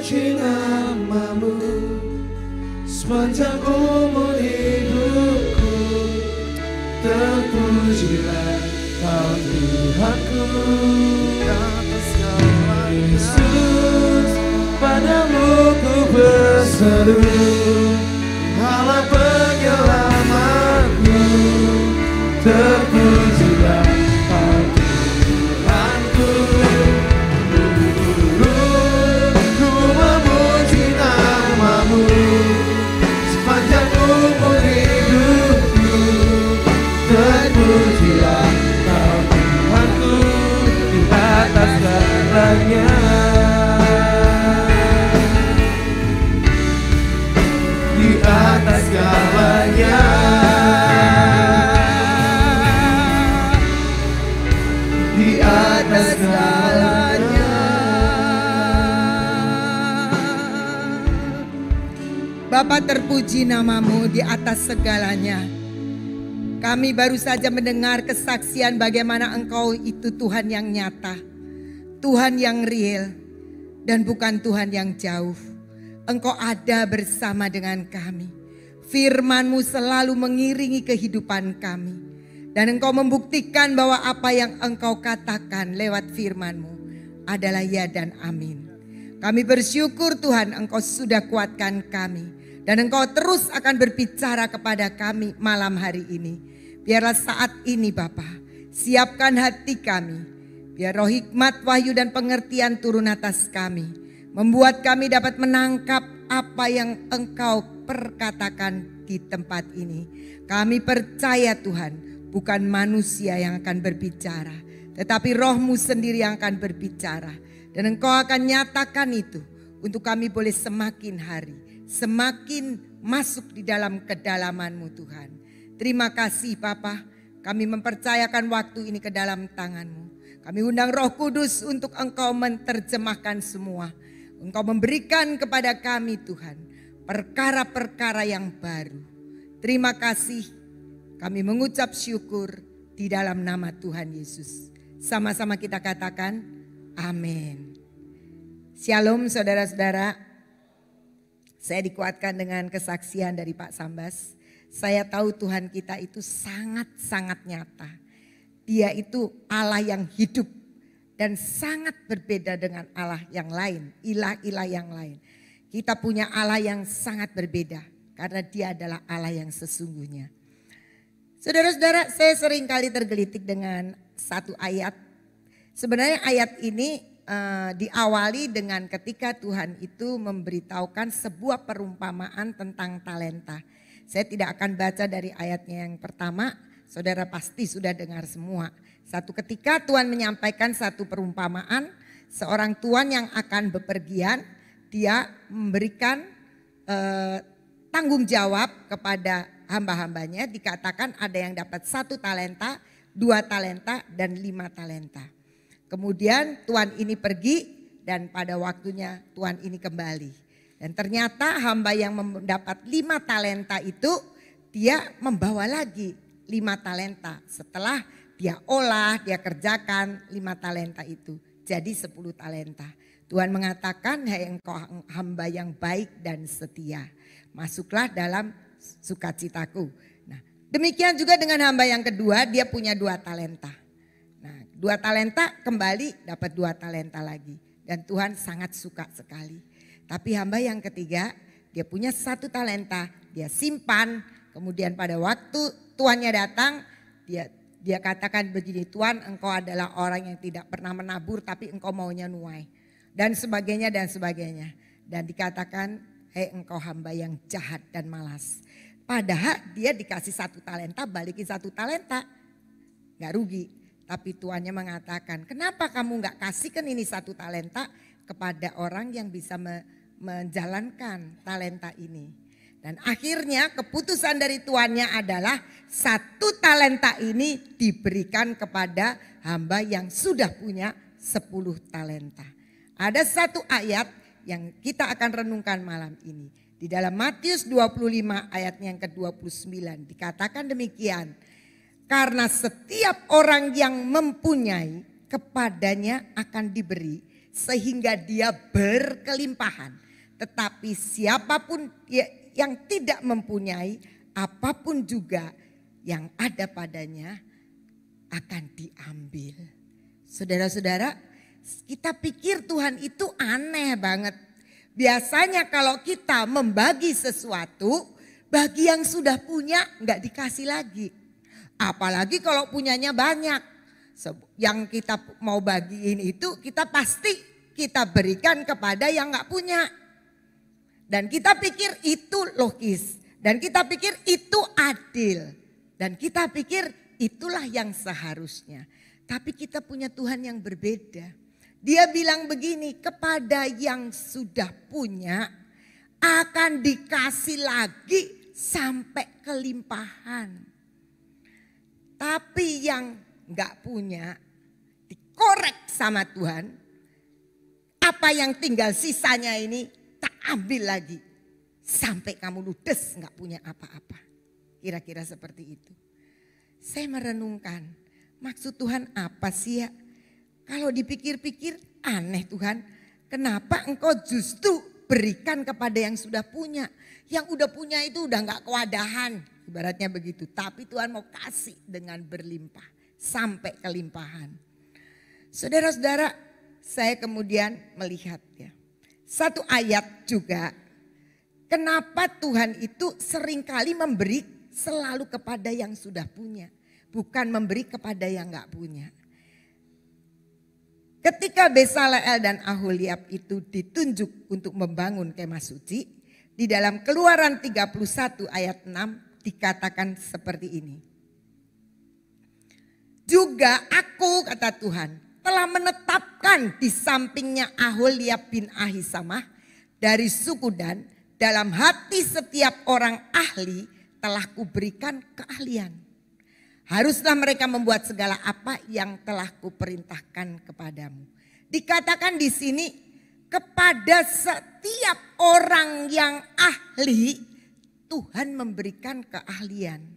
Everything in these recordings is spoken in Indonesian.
memuji namamu sepanjang umur hidupku. Terpujilah Kau Tuhanku. Yesus, padamu ku berseru, Allah penyelamatku. Terpujilah Kau Tuhanku. Ku memuji namamu sepanjang umur hidupku. Terpujilah Kau Tuhanku di atas segalanya. Di atas segalanya. Di atas segalanya. Bapa, terpuji namamu di atas segalanya. Kami baru saja mendengar kesaksian bagaimana Engkau itu Tuhan yang nyata, Tuhan yang real, dan bukan Tuhan yang jauh. Engkau ada bersama dengan kami. Firman-Mu selalu mengiringi kehidupan kami. Dan Engkau membuktikan bahwa apa yang Engkau katakan lewat firman-Mu adalah ya dan amin. Kami bersyukur Tuhan, Engkau sudah kuatkan kami. Dan Engkau terus akan berbicara kepada kami malam hari ini. Biarlah saat ini Bapa, siapkan hati kami. Biar roh hikmat, wahyu dan pengertian turun atas kami. Membuat kami dapat menangkap apa yang Engkau perkatakan di tempat ini. Kami percaya Tuhan, bukan manusia yang akan berbicara, tetapi roh-Mu sendiri yang akan berbicara. Dan Engkau akan nyatakan itu untuk kami boleh semakin hari, semakin masuk di dalam kedalaman-Mu Tuhan. Terima kasih Bapa, kami mempercayakan waktu ini ke dalam tangan-Mu. Kami undang Roh Kudus untuk Engkau menerjemahkan semua. Engkau memberikan kepada kami Tuhan perkara-perkara yang baru. Terima kasih, kami mengucap syukur di dalam nama Tuhan Yesus. Sama-sama kita katakan amin. Shalom saudara-saudara. Saya dikuatkan dengan kesaksian dari Pak Sambas. Saya tahu Tuhan kita itu sangat-sangat nyata. Dia itu Allah yang hidup dan sangat berbeda dengan Allah yang lain, ilah-ilah yang lain. Kita punya Allah yang sangat berbeda karena Dia adalah Allah yang sesungguhnya. Saudara-saudara, saya sering kali tergelitik dengan satu ayat. Sebenarnya ayat ini diawali dengan ketika Tuhan itu memberitahukan sebuah perumpamaan tentang talenta. Saya tidak akan baca dari ayatnya yang pertama, saudara pasti sudah dengar semua. Satu ketika Tuhan menyampaikan satu perumpamaan, seorang tuan yang akan bepergian, dia memberikan tanggung jawab kepada hamba-hambanya. Dikatakan ada yang dapat 1 talenta, 2 talenta, dan 5 talenta. Kemudian tuan ini pergi dan pada waktunya tuan ini kembali. Dan ternyata hamba yang mendapat 5 talenta itu dia membawa lagi 5 talenta. Setelah dia olah, dia kerjakan 5 talenta itu. Jadi 10 talenta. Tuhan mengatakan, hai engkau hamba yang baik dan setia. Masuklah dalam sukacitaku. Nah, demikian juga dengan hamba yang kedua, dia punya 2 talenta. Nah, 2 talenta kembali dapat 2 talenta lagi. Dan Tuhan sangat suka sekali. Tapi hamba yang ketiga, dia punya 1 talenta, dia simpan. Kemudian pada waktu tuannya datang, dia katakan begini, Tuan engkau adalah orang yang tidak pernah menabur tapi engkau maunya nuai. Dan sebagainya dan sebagainya. Dan dikatakan, hei engkau hamba yang jahat dan malas. Padahal dia dikasih 1 talenta, balikin 1 talenta. Gak rugi. Tapi tuannya mengatakan, kenapa kamu gak kasihkan ini 1 talenta kepada orang yang bisa menjalankan talenta ini. Dan akhirnya keputusan dari tuannya adalah 1 talenta ini diberikan kepada hamba yang sudah punya 10 talenta. Ada satu ayat yang kita akan renungkan malam ini. Di dalam Matius 25 ayatnya yang ke-29 dikatakan demikian. Karena setiap orang yang mempunyai kepadanya akan diberi sehingga dia berkelimpahan. Tetapi siapapun yang tidak mempunyai, apapun juga yang ada padanya akan diambil. Saudara-saudara, kita pikir Tuhan itu aneh banget. Biasanya kalau kita membagi sesuatu, bagi yang sudah punya nggak dikasih lagi. Apalagi kalau punyanya banyak. Yang kita mau bagiin itu kita pasti kita berikan kepada yang nggak punya. Dan kita pikir itu logis. Dan kita pikir itu adil. Dan kita pikir itulah yang seharusnya. Tapi kita punya Tuhan yang berbeda. Dia bilang begini, kepada yang sudah punya akan dikasih lagi sampai kelimpahan. Tapi yang gak punya dikorek sama Tuhan. Apa yang tinggal sisanya ini tak ambil lagi. Sampai kamu ludes gak punya apa-apa. Kira-kira seperti itu. Saya merenungkan, maksud Tuhan apa sih ya? Kalau dipikir-pikir aneh Tuhan. Kenapa engkau justru berikan kepada yang sudah punya. Yang udah punya itu udah gak kewadahan. Ibaratnya begitu. Tapi Tuhan mau kasih dengan berlimpah. Sampai kelimpahan. Saudara-saudara, saya kemudian melihat ya. Satu ayat juga. Kenapa Tuhan itu seringkali memberi selalu kepada yang sudah punya. Bukan memberi kepada yang gak punya. Ketika Besaleel dan Aholiab itu ditunjuk untuk membangun kemah suci. Di dalam Keluaran 31 ayat 6 dikatakan seperti ini. Juga aku, kata Tuhan, telah menetapkan di sampingnya Aholiab bin Ahisamah dari suku Dan. Dalam hati setiap orang ahli telah kuberikan keahlian. Haruslah mereka membuat segala apa yang telah kuperintahkan kepadamu. Dikatakan di sini kepada setiap orang yang ahli Tuhan memberikan keahlian.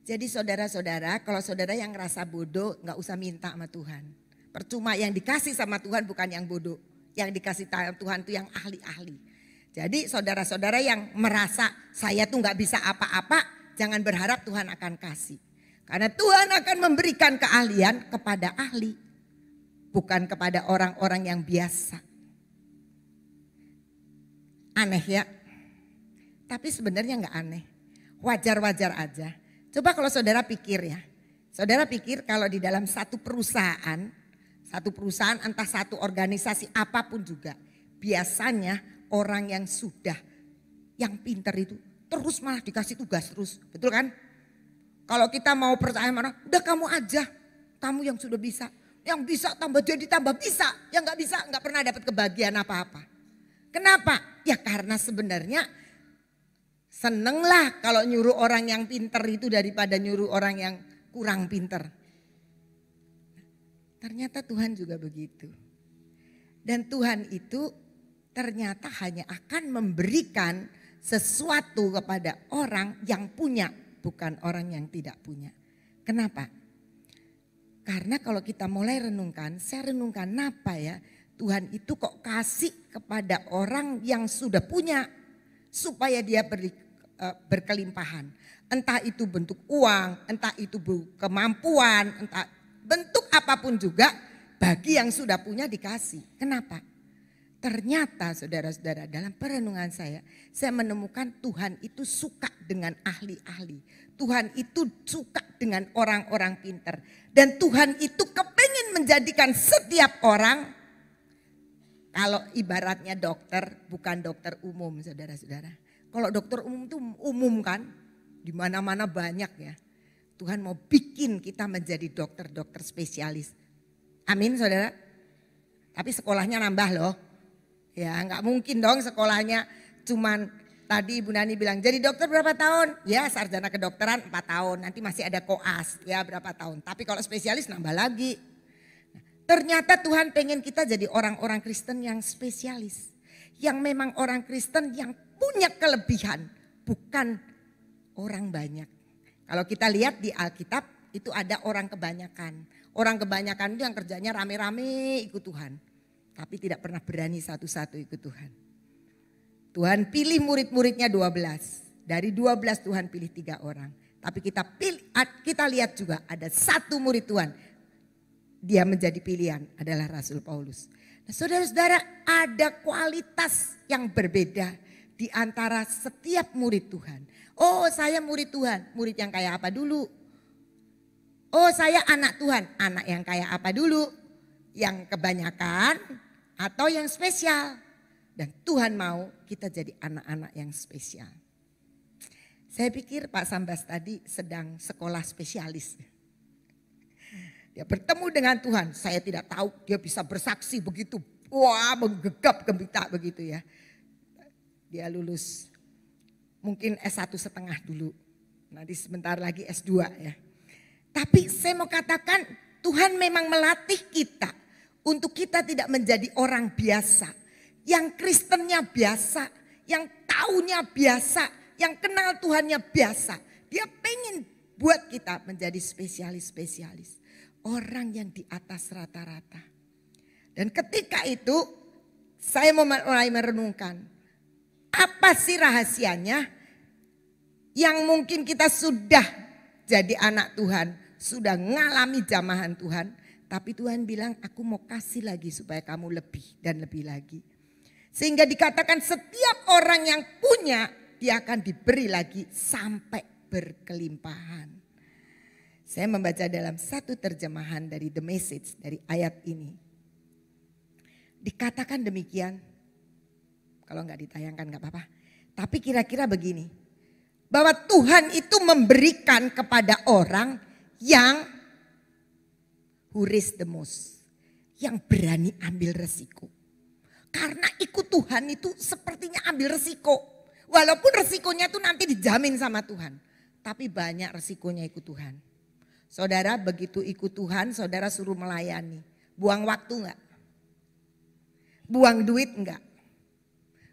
Jadi saudara-saudara, kalau saudara yang ngerasa bodoh gak usah minta sama Tuhan. Percuma, yang dikasih sama Tuhan bukan yang bodoh. Yang dikasih Tuhan itu yang ahli-ahli. Jadi saudara-saudara yang merasa saya tuh gak bisa apa-apa, jangan berharap Tuhan akan kasih. Karena Tuhan akan memberikan keahlian kepada ahli. Bukan kepada orang-orang yang biasa. Aneh ya? Tapi sebenarnya gak aneh. Wajar-wajar aja. Coba kalau saudara pikir ya. Saudara pikir kalau di dalam satu perusahaan entah satu organisasi apapun juga. Biasanya orang yang yang pintar itu terus malah dikasih tugas terus. Betul kan? Kalau kita mau percaya mana, udah kamu aja. Kamu yang sudah bisa. Yang bisa tambah jadi tambah bisa. Yang gak bisa gak pernah dapat kebahagiaan apa-apa. Kenapa? Ya karena sebenarnya senenglah kalau nyuruh orang yang pintar itu daripada nyuruh orang yang kurang pintar. Ternyata Tuhan juga begitu. Dan Tuhan itu ternyata hanya akan memberikan sesuatu kepada orang yang punya, bukan orang yang tidak punya. Kenapa? Karena kalau kita mulai renungkan, saya renungkan kenapa ya Tuhan itu kok kasih kepada orang yang sudah punya supaya dia berkelimpahan. Entah itu bentuk uang, entah itu kemampuan, entah bentuk apapun juga bagi yang sudah punya dikasih. Kenapa? Ternyata saudara-saudara dalam perenungan saya menemukan Tuhan itu suka dengan ahli-ahli. Tuhan itu suka dengan orang-orang pintar. Dan Tuhan itu kepingin menjadikan setiap orang, kalau ibaratnya dokter, bukan dokter umum saudara-saudara. Kalau dokter umum itu umum kan, di mana-mana banyak ya. Tuhan mau bikin kita menjadi dokter-dokter spesialis. Amin saudara. Tapi sekolahnya nambah loh. Ya nggak mungkin dong sekolahnya cuman tadi Ibu Nani bilang jadi dokter berapa tahun? Ya sarjana kedokteran 4 tahun, nanti masih ada koas ya berapa tahun. Tapi kalau spesialis nambah lagi. Ternyata Tuhan pengen kita jadi orang-orang Kristen yang spesialis. Yang memang orang Kristen yang punya kelebihan, bukan orang banyak. Kalau kita lihat di Alkitab itu ada orang kebanyakan. Orang kebanyakan itu yang kerjanya rame-rame ikut Tuhan. tapi tidak pernah berani satu-satu ikut Tuhan. Tuhan pilih murid-muridnya 12. Dari 12 Tuhan pilih 3 orang. Tapi kita lihat juga ada satu murid Tuhan. Dia menjadi pilihan adalah Rasul Paulus. Nah, saudara-saudara, ada kualitas yang berbeda di antara setiap murid Tuhan. Oh, saya murid Tuhan. Murid yang kayak apa dulu? Oh, saya anak Tuhan. Anak yang kayak apa dulu? Yang kebanyakan atau yang spesial? Dan Tuhan mau kita jadi anak-anak yang spesial. Saya pikir Pak Sambas tadi sedang sekolah spesialis. Dia bertemu dengan Tuhan. Saya tidak tahu dia bisa bersaksi begitu. Wah, menggegap gembita begitu ya. Dia lulus mungkin S1,5 dulu. Nanti sebentar lagi S2 ya. Tapi saya mau katakan Tuhan memang melatih kita. Untuk kita tidak menjadi orang biasa. Yang Kristennya biasa. Yang taunya biasa. Yang kenal Tuhannya biasa. Dia pengen buat kita menjadi spesialis-spesialis. Orang yang di atas rata-rata. Dan ketika itu saya mau mulai merenungkan. Apa sih rahasianya yang mungkin kita sudah jadi anak Tuhan. Sudah ngalami jamahan Tuhan. Tapi Tuhan bilang aku mau kasih lagi supaya kamu lebih dan lebih lagi. Sehingga dikatakan setiap orang yang punya dia akan diberi lagi sampai berkelimpahan. Saya membaca dalam satu terjemahan dari The Message dari ayat ini. Dikatakan demikian. Kalau nggak ditayangkan nggak apa-apa. Tapi kira-kira begini. Bahwa Tuhan itu memberikan kepada orang yang who risk the most. Yang berani ambil resiko. Karena ikut Tuhan itu sepertinya ambil resiko. Walaupun resikonya itu nanti dijamin sama Tuhan. Tapi banyak resikonya ikut Tuhan. Saudara begitu ikut Tuhan saudara suruh melayani. Buang waktu enggak? Buang duit enggak?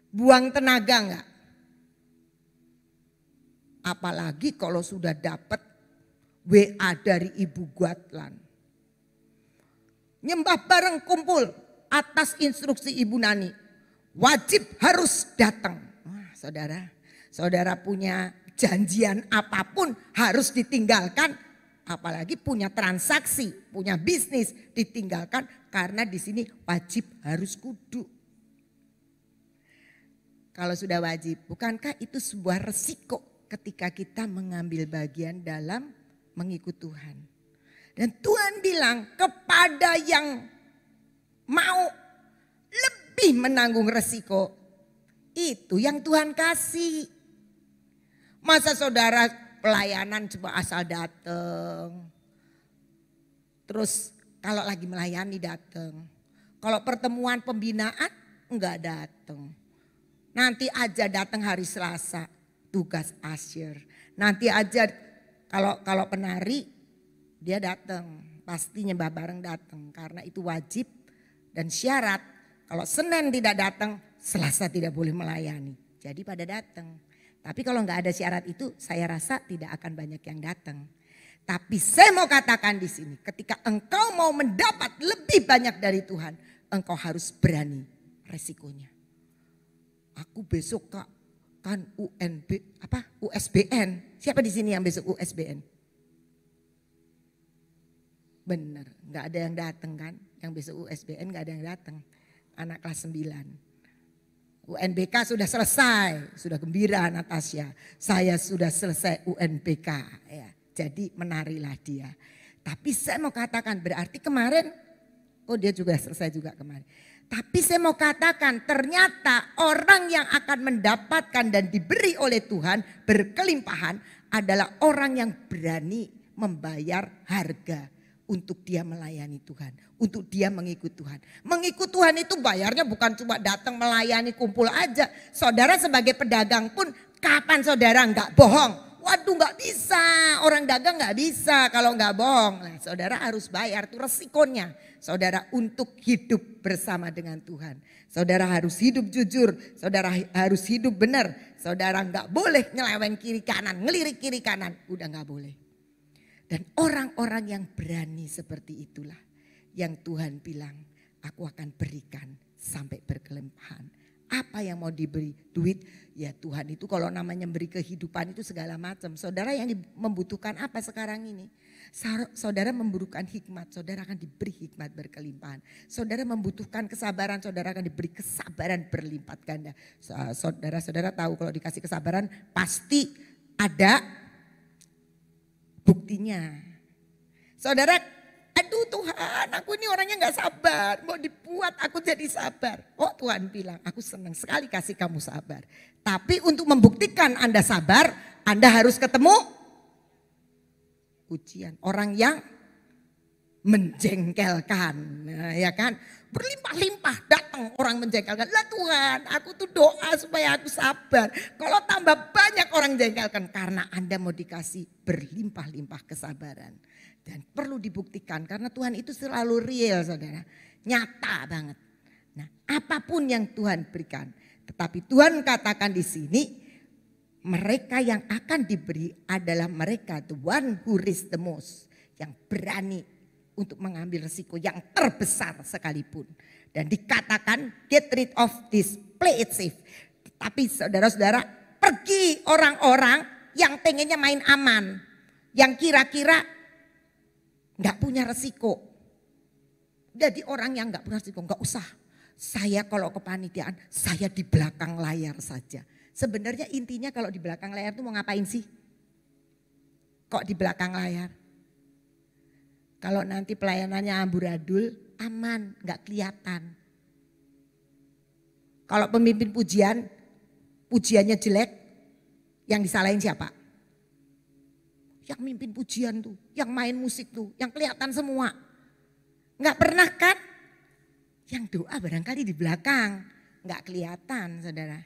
Buang tenaga enggak? Apalagi kalau sudah dapat WA dari Ibu Guatlan. Nyembah bareng kumpul atas instruksi Ibu Nani. Wajib harus datang. Wah, saudara punya janjian apapun harus ditinggalkan. Apalagi punya transaksi, punya bisnis ditinggalkan karena di sini wajib harus kudu. Kalau sudah wajib, bukankah itu sebuah resiko ketika kita mengambil bagian dalam mengikut Tuhan. Dan Tuhan bilang kepada yang mau lebih menanggung resiko, itu yang Tuhan kasih. Masa saudara pelayanan cuma asal datang. Terus kalau lagi melayani datang. Kalau pertemuan pembinaan enggak datang. Nanti aja datang hari Selasa tugas asyir. Nanti aja kalau penari dia datang. Pasti nyembah bareng datang karena itu wajib dan syarat. Kalau Senin tidak datang, Selasa tidak boleh melayani. Jadi pada datang. Tapi kalau nggak ada syarat itu, saya rasa tidak akan banyak yang datang. Tapi saya mau katakan di sini, ketika engkau mau mendapat lebih banyak dari Tuhan, engkau harus berani resikonya. Aku besok kan USBN. Siapa di sini yang besok USBN? Benar, nggak ada yang datang kan? Yang besok USBN nggak ada yang datang. Anak kelas 9. UNBK sudah selesai, sudah gembira Natasha. Saya sudah selesai UNBK, ya. Jadi menarilah dia. Tapi saya mau katakan berarti kemarin, dia juga selesai juga kemarin. Tapi saya mau katakan ternyata orang yang akan mendapatkan dan diberi oleh Tuhan berkelimpahan adalah orang yang berani membayar harga. Untuk dia melayani Tuhan. Untuk dia mengikut Tuhan. Mengikut Tuhan itu bayarnya bukan cuma datang melayani kumpul aja. Saudara sebagai pedagang pun kapan saudara nggak bohong? Waduh nggak bisa. Orang dagang nggak bisa kalau nggak bohong. Nah, saudara harus bayar tuh resikonya. Saudara untuk hidup bersama dengan Tuhan. Saudara harus hidup jujur. Saudara harus hidup benar. Saudara nggak boleh nyeleweng kiri kanan. Ngelirik kiri kanan. Udah nggak boleh. Dan orang-orang yang berani seperti itulah yang Tuhan bilang aku akan berikan sampai berkelimpahan. Apa yang mau diberi? Duit. Ya Tuhan itu kalau namanya beri kehidupan itu segala macam. Saudara yang membutuhkan apa sekarang ini? Saudara membutuhkan hikmat, saudara akan diberi hikmat berkelimpahan. Saudara membutuhkan kesabaran, saudara akan diberi kesabaran berlipat ganda. Saudara-saudara tahu kalau dikasih kesabaran pasti ada buktinya. Saudara, aduh Tuhan, aku ini orangnya gak sabar, mau dibuat aku jadi sabar. Oh Tuhan bilang, aku senang sekali kasih kamu sabar. Tapi untuk membuktikan Anda sabar, Anda harus ketemu ujian. Orang yang menjengkelkan, nah, ya kan, berlimpah-limpah datang orang menjengkelkan. Lah Tuhan, aku tuh doa supaya aku sabar. Kalau tambah banyak orang jengkelkan karena Anda mau dikasih berlimpah-limpah kesabaran. Dan perlu dibuktikan karena Tuhan itu selalu real saudara, nyata banget. Nah apapun yang Tuhan berikan, tetapi Tuhan katakan di sini, mereka yang akan diberi adalah mereka the one who risk the most. Yang berani untuk mengambil risiko yang terbesar sekalipun. Dan dikatakan get rid of this, play it safe. Tapi saudara-saudara, pergi orang-orang yang pengennya main aman. Yang kira-kira gak punya resiko. Jadi orang yang gak punya resiko, gak usah. Saya kalau kepanitiaan, saya di belakang layar saja. Sebenarnya intinya kalau di belakang layar itu mau ngapain sih? Kok di belakang layar? Kalau nanti pelayanannya amburadul, aman, gak kelihatan. Kalau pemimpin pujian, pujiannya jelek, yang disalahin siapa? Yang mimpin pujian tuh, yang main musik tuh, yang kelihatan semua. Gak pernah kan? Yang doa barangkali di belakang, gak kelihatan saudara.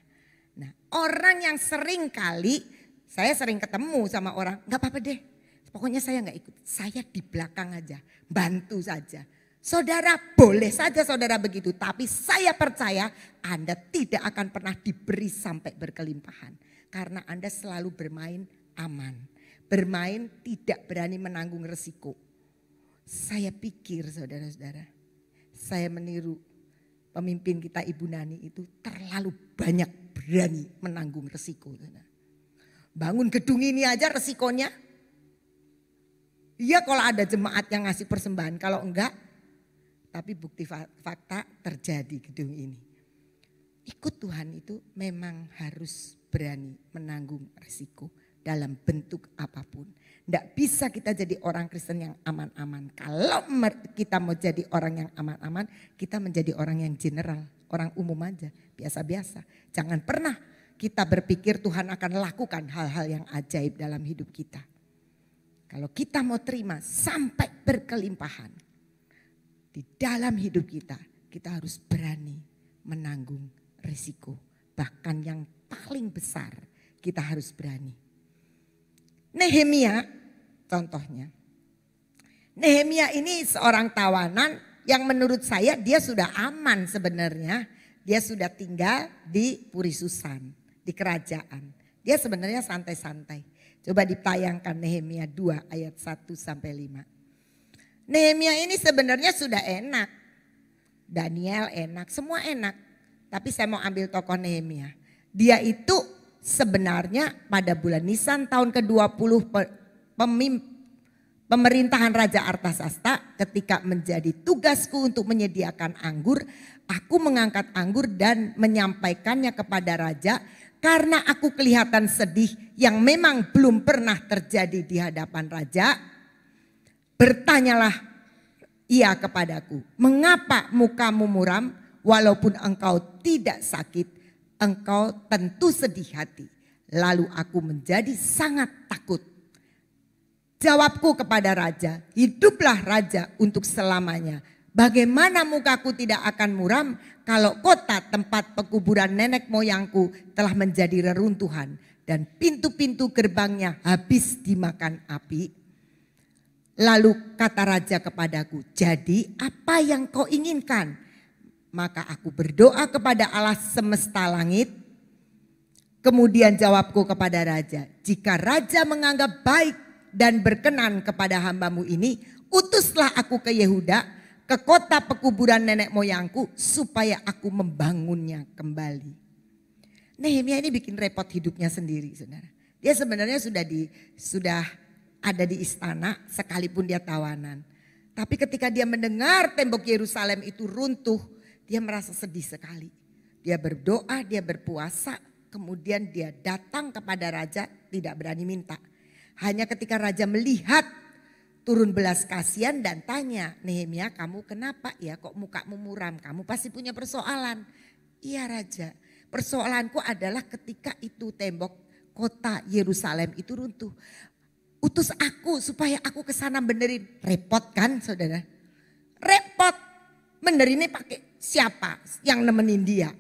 Nah orang yang sering kali, saya sering ketemu sama orang, gak apa-apa deh. Pokoknya saya gak ikut, saya di belakang aja, bantu saja. Saudara boleh saja saudara begitu, tapi saya percaya Anda tidak akan pernah diberi sampai berkelimpahan. Karena Anda selalu bermain aman, bermain tidak berani menanggung resiko. Saya pikir saudara-saudara, saya meniru pemimpin kita Ibu Nani itu terlalu banyak berani menanggung resiko. Bangun gedung ini aja resikonya. Iya kalau ada jemaat yang ngasih persembahan, kalau enggak, tapi bukti fakta terjadi gedung ini. Ikut Tuhan itu memang harus berani menanggung resiko dalam bentuk apapun. Tidak bisa kita jadi orang Kristen yang aman-aman. Kalau kita mau jadi orang yang aman-aman, kita menjadi orang yang general, orang umum aja, biasa-biasa. Jangan pernah kita berpikir Tuhan akan lakukan hal-hal yang ajaib dalam hidup kita. Kalau kita mau terima sampai berkelimpahan di dalam hidup kita, kita harus berani menanggung risiko. Bahkan yang paling besar kita harus berani. Nehemia contohnya. Nehemia ini seorang tawanan yang menurut saya dia sudah aman sebenarnya. Dia sudah tinggal di Puri Susan, di kerajaan. Dia sebenarnya santai-santai. Coba ditayangkan Nehemia 2 ayat 1 sampai 5. Nehemia ini sebenarnya sudah enak. Daniel enak, semua enak. Tapi saya mau ambil tokoh Nehemia. Dia itu sebenarnya pada bulan Nisan tahun ke-20 pemerintahan Raja Artasasta, ketika menjadi tugasku untuk menyediakan anggur, aku mengangkat anggur dan menyampaikannya kepada raja karena aku kelihatan sedih yang memang belum pernah terjadi di hadapan raja. Bertanyalah ia kepadaku, mengapa mukamu muram walaupun engkau tidak sakit, engkau tentu sedih hati. Lalu aku menjadi sangat takut. Jawabku kepada raja, hiduplah raja untuk selamanya. Bagaimana mukaku tidak akan muram kalau kota tempat pekuburan nenek moyangku telah menjadi reruntuhan dan pintu-pintu gerbangnya habis dimakan api. Lalu kata raja kepadaku, jadi apa yang kau inginkan? Maka aku berdoa kepada Allah semesta langit. Kemudian jawabku kepada raja, jika raja menganggap baik dan berkenan kepada hambamu ini, utuslah aku ke Yehuda, ke kota pekuburan nenek moyangku supaya aku membangunnya kembali. Nehemia ini bikin repot hidupnya sendiri, saudara. Dia sebenarnya sudah ada di istana sekalipun dia tawanan. Tapi ketika dia mendengar tembok Yerusalem itu runtuh, dia merasa sedih sekali. Dia berdoa, dia berpuasa, kemudian dia datang kepada raja, tidak berani minta. Hanya ketika raja melihat turun belas kasihan dan tanya, Nehemia kamu kenapa ya kok mukamu muram, kamu pasti punya persoalan. Iya raja, persoalanku adalah ketika itu tembok kota Yerusalem itu runtuh. Utus aku supaya aku ke sana benerin. Repot kan saudara? Repot. Benerinnya pakai siapa yang nemenin dia?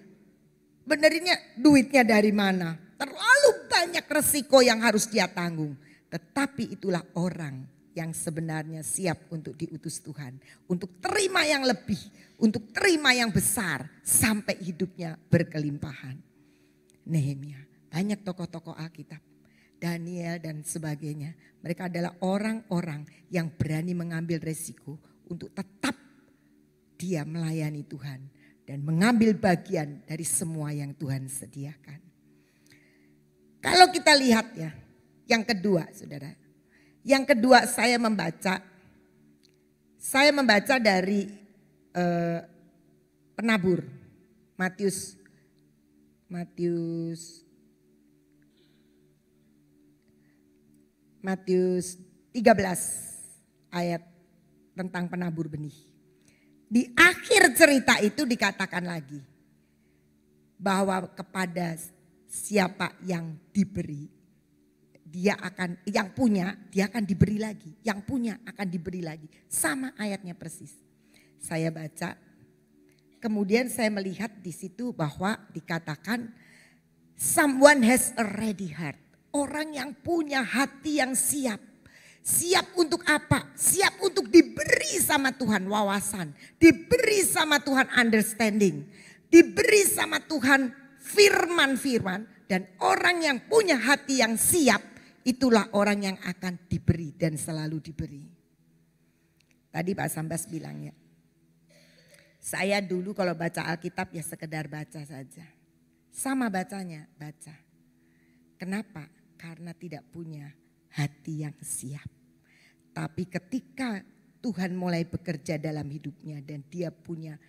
Benerinnya duitnya dari mana? Terlalu banyak resiko yang harus dia tanggung. Tetapi itulah orang yang sebenarnya siap untuk diutus Tuhan. Untuk terima yang lebih, untuk terima yang besar sampai hidupnya berkelimpahan. Nehemia, banyak tokoh-tokoh Alkitab, Daniel dan sebagainya. Mereka adalah orang-orang yang berani mengambil resiko untuk tetap dia melayani Tuhan. Dan mengambil bagian dari semua yang Tuhan sediakan. Kalau kita lihat ya, yang kedua saudara. Yang kedua saya membaca dari penabur. Matius 13 ayat tentang penabur benih. Di akhir cerita itu dikatakan lagi bahwa kepada siapa yang diberi, dia akan diberi lagi, yang punya akan diberi lagi. Sama ayatnya persis. Saya baca, kemudian saya melihat di situ bahwa dikatakan someone has a ready heart. Orang yang punya hati yang siap. Siap untuk apa? Siap untuk diberi sama Tuhan wawasan. Diberi sama Tuhan understanding. Diberi sama Tuhan firman-firman. Dan orang yang punya hati yang siap, itulah orang yang akan diberi dan selalu diberi. Tadi Pak Sambas bilang ya, saya dulu kalau baca Alkitab ya sekedar baca saja. Sama bacanya, baca. Kenapa? Karena tidak punya hati yang siap. Tapi ketika Tuhan mulai bekerja dalam hidupnya dan dia punya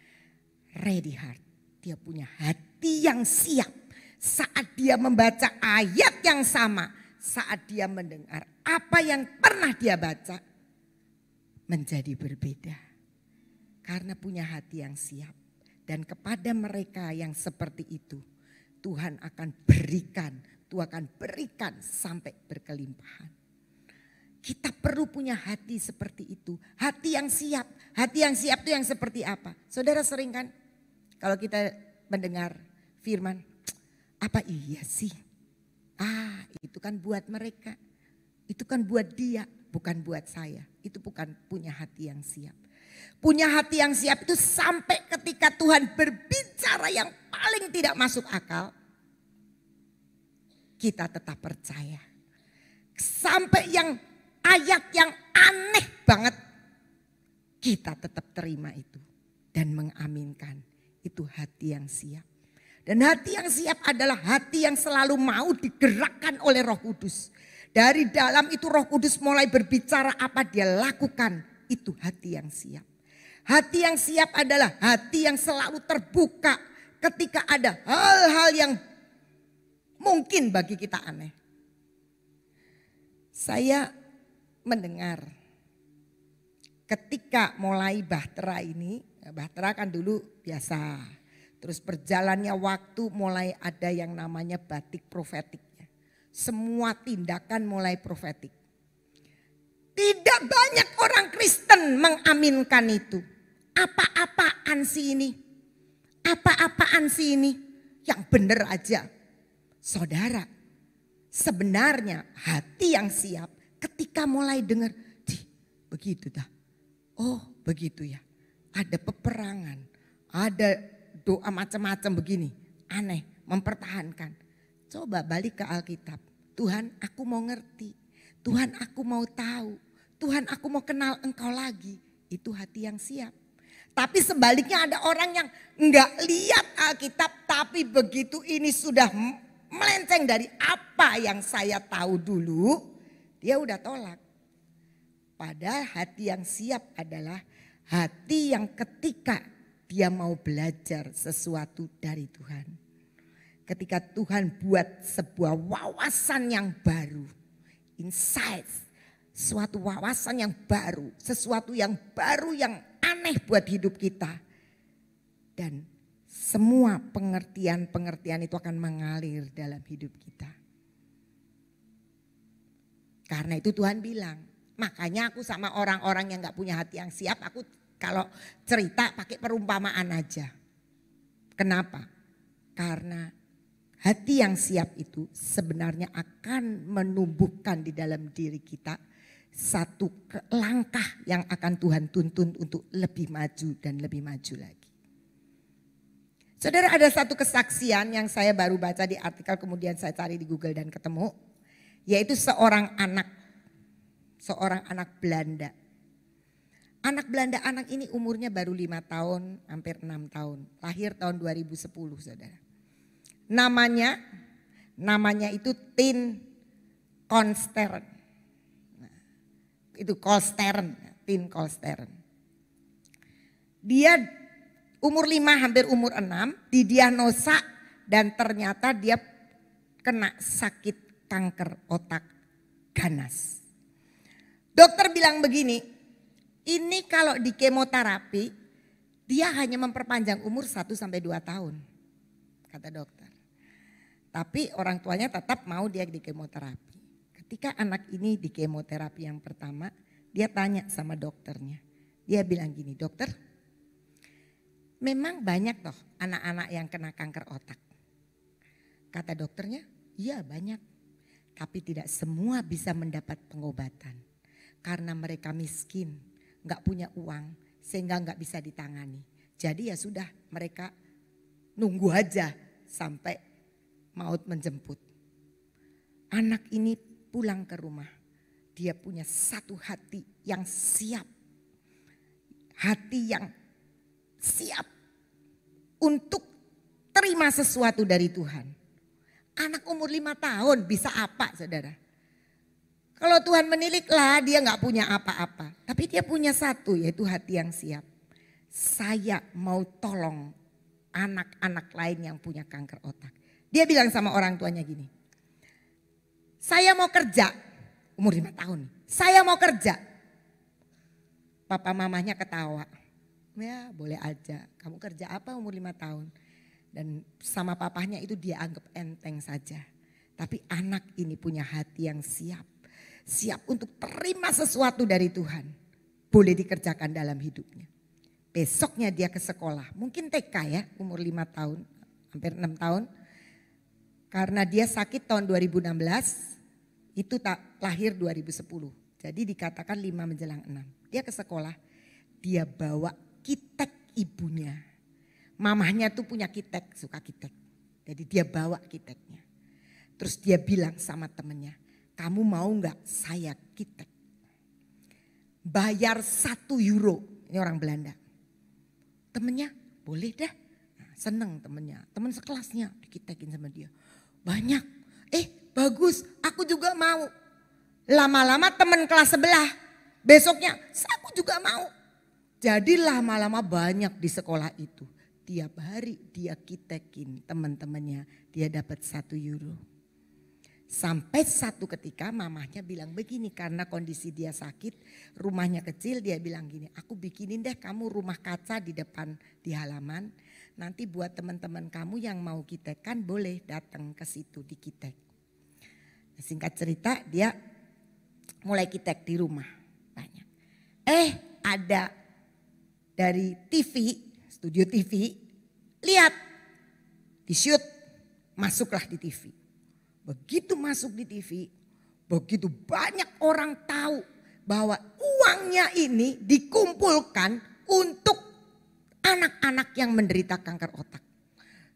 ready heart. Dia punya hati yang siap. Saat dia membaca ayat yang sama. Saat dia mendengar apa yang pernah dia baca. Menjadi berbeda. Karena punya hati yang siap. Dan kepada mereka yang seperti itu. Tuhan akan berikan. Tuhan akan berikan sampai berkelimpahan. Kita perlu punya hati seperti itu. Hati yang siap. Hati yang siap itu yang seperti apa? Saudara sering kan kalau kita mendengar firman. Apa iya sih? Itu kan buat mereka. Itu kan buat dia. Bukan buat saya. Itu bukan punya hati yang siap. Punya hati yang siap itu sampai ketika Tuhan berbicara yang paling tidak masuk akal. Kita tetap percaya. Sampai yang ayat yang aneh banget. Kita tetap terima itu. Dan mengaminkan. Itu hati yang siap. Dan hati yang siap adalah hati yang selalu mau digerakkan oleh Roh Kudus. Dari dalam itu Roh Kudus mulai berbicara apa dia lakukan. Itu hati yang siap. Hati yang siap adalah hati yang selalu terbuka. Ketika ada hal-hal yang mungkin bagi kita aneh. Saya mendengar ketika mulai Bahtera ini. Bahtera kan dulu biasa. Terus berjalannya waktu mulai ada yang namanya batik profetik. Semua tindakan mulai profetik. Tidak banyak orang Kristen mengaminkan itu. Apa-apaan sih ini? Apa-apaan sih ini? Yang benar aja. Saudara, sebenarnya hati yang siap ketika mulai dengar. Begitu dah. Oh begitu ya. Ada peperangan. Ada doa macam-macam begini. Aneh, mempertahankan. Coba balik ke Alkitab. Tuhan aku mau ngerti. Tuhan aku mau tahu. Tuhan aku mau kenal Engkau lagi. Itu hati yang siap. Tapi sebaliknya ada orang yang nggak lihat Alkitab, tapi begitu ini sudah melenceng dari apa yang saya tahu dulu, dia udah tolak. Padahal hati yang siap adalah hati yang ketika dia mau belajar sesuatu dari Tuhan. Ketika Tuhan buat sebuah wawasan yang baru, insights, suatu wawasan yang baru, sesuatu yang baru yang aneh buat hidup kita. Dan semua pengertian-pengertian itu akan mengalir dalam hidup kita. Karena itu Tuhan bilang, makanya aku sama orang-orang yang gak punya hati yang siap, aku kalau cerita pakai perumpamaan aja. Kenapa? Karena hati yang siap itu sebenarnya akan menumbuhkan di dalam diri kita satu langkah yang akan Tuhan tuntun untuk lebih maju dan lebih maju lagi. Saudara, ada satu kesaksian yang saya baru baca di artikel, kemudian saya cari di Google dan ketemu. Yaitu seorang anak Belanda. Anak Belanda, anak ini umurnya baru 5 tahun, hampir 6 tahun. Lahir tahun 2010 saudara. Namanya itu Tin Kolsteren. Nah, itu Kolsteren, Tin Kolsteren. Dia umur 5 hampir umur 6 didiagnosa dan ternyata dia kena sakit kanker otak ganas. Dokter bilang begini, ini kalau di kemoterapi dia hanya memperpanjang umur 1-2 tahun, kata dokter. Tapi orang tuanya tetap mau dia di kemoterapi. Ketika anak ini di kemoterapi yang pertama, dia tanya sama dokternya. Dia bilang gini, dokter, memang banyak toh anak-anak yang kena kanker otak. Kata dokternya, iya banyak. Tapi tidak semua bisa mendapat pengobatan. Karena mereka miskin, gak punya uang, sehingga gak bisa ditangani. Jadi ya sudah, mereka nunggu aja sampai maut menjemput. Anak ini pulang ke rumah, dia punya satu hati yang siap. Hati yang siap untuk terima sesuatu dari Tuhan. Anak umur 5 tahun bisa apa saudara? Kalau Tuhan meniliklah dia gak punya apa-apa. Tapi dia punya satu, yaitu hati yang siap. Saya mau tolong anak-anak lain yang punya kanker otak. Dia bilang sama orang tuanya gini, saya mau kerja, umur 5 tahun. Saya mau kerja. Papa mamanya ketawa. Ya boleh aja, kamu kerja apa umur 5 tahun. Dan sama papahnya itu dia anggap enteng saja. Tapi anak ini punya hati yang siap. Siap untuk terima sesuatu dari Tuhan. Boleh dikerjakan dalam hidupnya. Besoknya dia ke sekolah. Mungkin TK ya, umur 5 tahun, hampir 6 tahun. Karena dia sakit tahun 2016, itu tak lahir 2010. Jadi dikatakan 5 menjelang 6. Dia ke sekolah, dia bawa kitek ibunya. Mamahnya tuh punya kitek, suka kitek. Jadi dia bawa kiteknya. Terus dia bilang sama temennya, kamu mau gak saya kitek? Bayar 1 euro, ini orang Belanda. Temennya boleh dah, nah, seneng temennya, temen sekelasnya dikitekin sama dia. Banyak, bagus aku juga mau. Lama-lama temen kelas sebelah, besoknya aku juga mau. Jadi lama-lama banyak di sekolah itu. Tiap hari dia kitekin teman-temannya, dia dapat 1 euro. Sampai satu ketika mamahnya bilang begini, karena kondisi dia sakit, rumahnya kecil, dia bilang gini, aku bikinin deh kamu rumah kaca di depan di halaman. Nanti buat teman-teman kamu yang mau kitekkan boleh datang ke situ dikitek. Singkat cerita dia mulai kitek di rumah banyak. Ada dari TV, studio TV, lihat di shoot, masuklah di TV. Begitu masuk di TV, begitu banyak orang tahu bahwa uangnya ini dikumpulkan untuk anak-anak yang menderita kanker otak.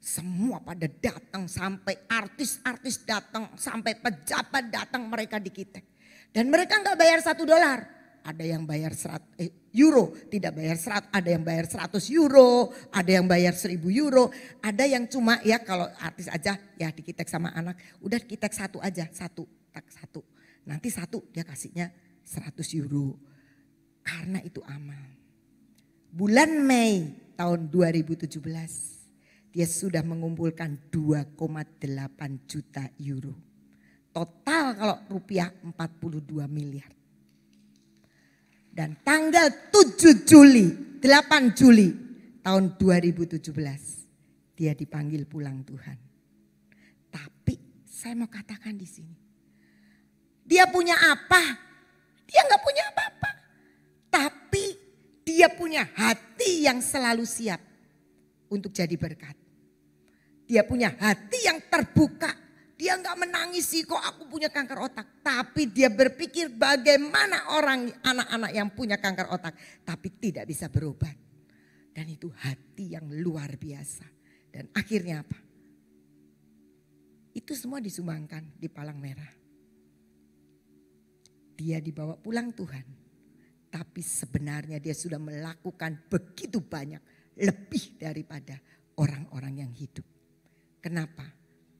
Semua pada datang, sampai artis-artis datang, sampai pejabat datang, mereka dikitek. Dan mereka nggak bayar $1. ada yang bayar euro, tidak bayar 100, ada yang bayar 100 euro, ada yang bayar 1000 euro, ada yang cuma ya kalau artis aja ya dikitek sama anak, udah kitek satu aja, satu. Nanti satu dia kasihnya 100 euro. Karena itu amal. Bulan Mei tahun 2017 dia sudah mengumpulkan 2,8 juta euro. Total kalau rupiah 42 miliar. Dan tanggal 7 Juli, 8 Juli tahun 2017 dia dipanggil pulang Tuhan. Tapi saya mau katakan di sini. Dia punya apa? Dia nggak punya apa-apa. Tapi dia punya hati yang selalu siap untuk jadi berkat. Dia punya hati yang terbuka. Dia nggak menangisi kok aku punya kanker otak. Tapi dia berpikir bagaimana orang anak-anak yang punya kanker otak. Tapi tidak bisa berobat. Dan itu hati yang luar biasa. Dan akhirnya apa? Itu semua disumbangkan di Palang Merah. Dia dibawa pulang Tuhan. Tapi sebenarnya dia sudah melakukan begitu banyak. Lebih daripada orang-orang yang hidup. Kenapa?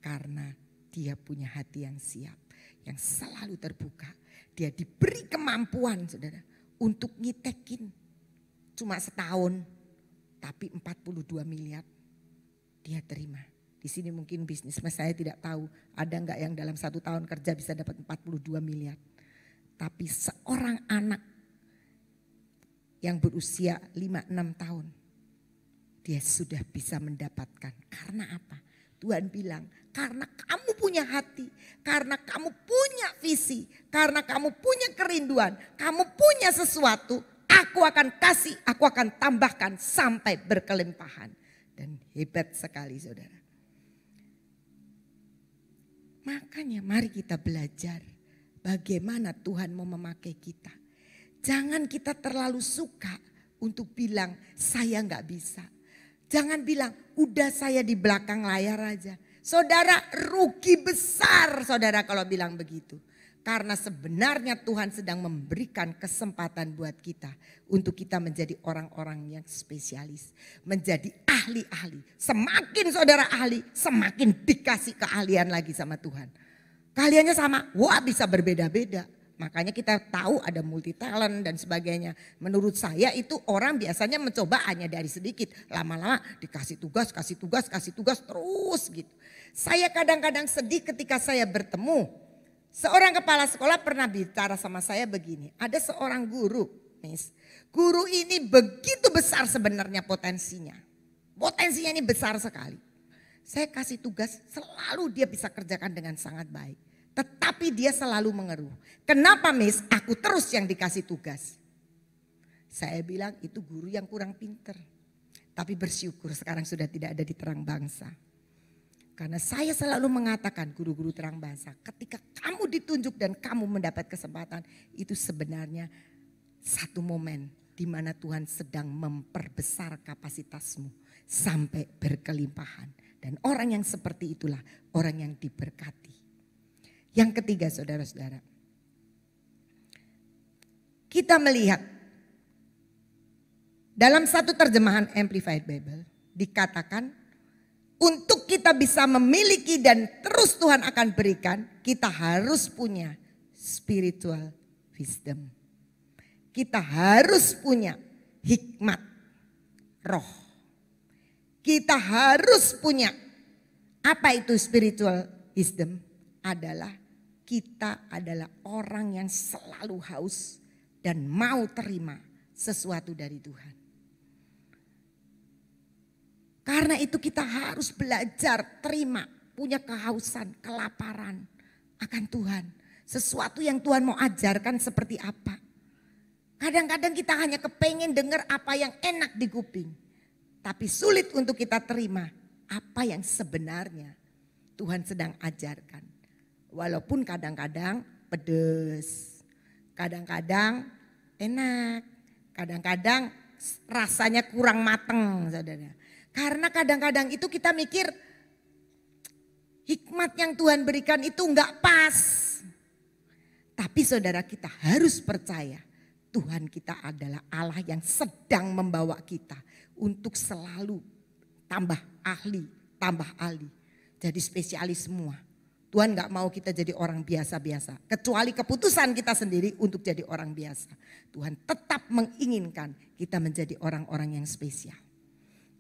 Karena dia punya hati yang siap, yang selalu terbuka. Dia diberi kemampuan saudara untuk ngitekin. Cuma setahun, tapi 42 miliar dia terima. Di sini mungkin bisnis, saya tidak tahu ada enggak yang dalam 1 tahun kerja bisa dapat 42 miliar. Tapi seorang anak yang berusia 5-6 tahun, dia sudah bisa mendapatkan. Karena apa? Tuhan bilang, karena kamu punya hati, karena kamu punya visi, karena kamu punya kerinduan, kamu punya sesuatu, aku akan kasih, aku akan tambahkan sampai berkelimpahan. Dan hebat sekali saudara. Makanya mari kita belajar bagaimana Tuhan mau memakai kita. Jangan kita terlalu suka untuk bilang saya nggak bisa. Jangan bilang, udah saya di belakang layar aja. Saudara rugi besar saudara kalau bilang begitu. Karena sebenarnya Tuhan sedang memberikan kesempatan buat kita. Untuk kita menjadi orang-orang yang spesialis. Menjadi ahli-ahli. Semakin saudara ahli, semakin dikasih keahlian lagi sama Tuhan. Keahliannya sama, wah bisa berbeda-beda. Makanya kita tahu ada multi talent dan sebagainya. Menurut saya itu orang biasanya mencoba hanya dari sedikit. Lama-lama dikasih tugas, kasih tugas terus gitu. Saya kadang-kadang sedih ketika saya bertemu. Seorang kepala sekolah pernah bicara sama saya begini. Ada seorang guru, Miss. Guru ini begitu besar sebenarnya potensinya. Potensinya ini besar sekali. Saya kasih tugas selalu dia bisa kerjakan dengan sangat baik. Tetapi dia selalu mengeluh. Kenapa Miss? Aku terus yang dikasih tugas. Saya bilang itu guru yang kurang pinter. Tapi bersyukur sekarang sudah tidak ada di Terang Bangsa. Karena saya selalu mengatakan guru-guru Terang Bangsa. Ketika kamu ditunjuk dan kamu mendapat kesempatan. Itu sebenarnya satu momen di mana Tuhan sedang memperbesar kapasitasmu. Sampai berkelimpahan. Dan orang yang seperti itulah orang yang diberkati. Yang ketiga saudara-saudara. Kita melihat dalam satu terjemahan Amplified Bible dikatakan untuk kita bisa memiliki dan terus Tuhan akan berikan, kita harus punya spiritual wisdom. Kita harus punya hikmat roh. Kita harus punya apa itu spiritual wisdom? Adalah kita adalah orang yang selalu haus dan mau terima sesuatu dari Tuhan. Karena itu kita harus belajar terima, punya kehausan, kelaparan akan Tuhan. Sesuatu yang Tuhan mau ajarkan seperti apa. Kadang-kadang kita hanya kepengen dengar apa yang enak di kuping. Tapi sulit untuk kita terima apa yang sebenarnya Tuhan sedang ajarkan. Walaupun kadang-kadang pedes, kadang-kadang enak, kadang-kadang rasanya kurang mateng saudara. Karena kadang-kadang itu kita mikir hikmat yang Tuhan berikan itu enggak pas. Tapi saudara kita harus percaya Tuhan kita adalah Allah yang sedang membawa kita untuk selalu tambah ahli, jadi spesialis semua. Tuhan gak mau kita jadi orang biasa-biasa. Kecuali keputusan kita sendiri untuk jadi orang biasa. Tuhan tetap menginginkan kita menjadi orang-orang yang spesial.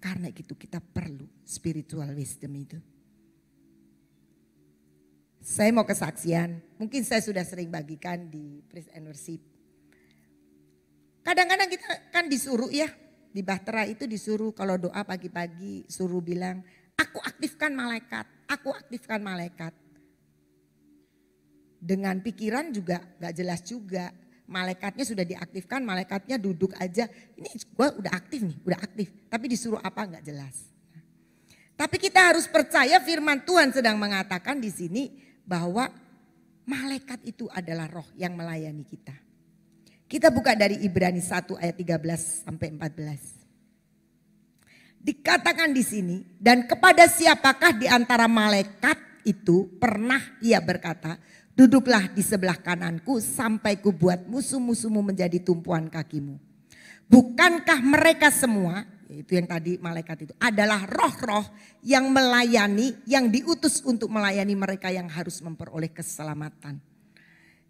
Karena itu kita perlu spiritual wisdom itu. Saya mau kesaksian, mungkin saya sudah sering bagikan di Praise and Worship. Kadang-kadang kita kan disuruh ya, di Bahtera itu disuruh kalau doa pagi-pagi suruh bilang, aku aktifkan malaikat, aku aktifkan malaikat. Dengan pikiran juga gak jelas juga. Malaikatnya sudah diaktifkan, malaikatnya duduk aja. Ini gue udah aktif nih, udah aktif. Tapi disuruh apa gak jelas. Tapi kita harus percaya firman Tuhan sedang mengatakan di sini bahwa malaikat itu adalah roh yang melayani kita. Kita buka dari Ibrani 1 ayat 13 sampai 14. Dikatakan di sini, dan kepada siapakah di antara malaikat itu pernah ia berkata, duduklah di sebelah kananku sampai ku buat musuh-musuhmu menjadi tumpuan kakimu. Bukankah mereka semua, itu yang tadi malaikat itu, adalah roh-roh yang melayani, yang diutus untuk melayani mereka yang harus memperoleh keselamatan.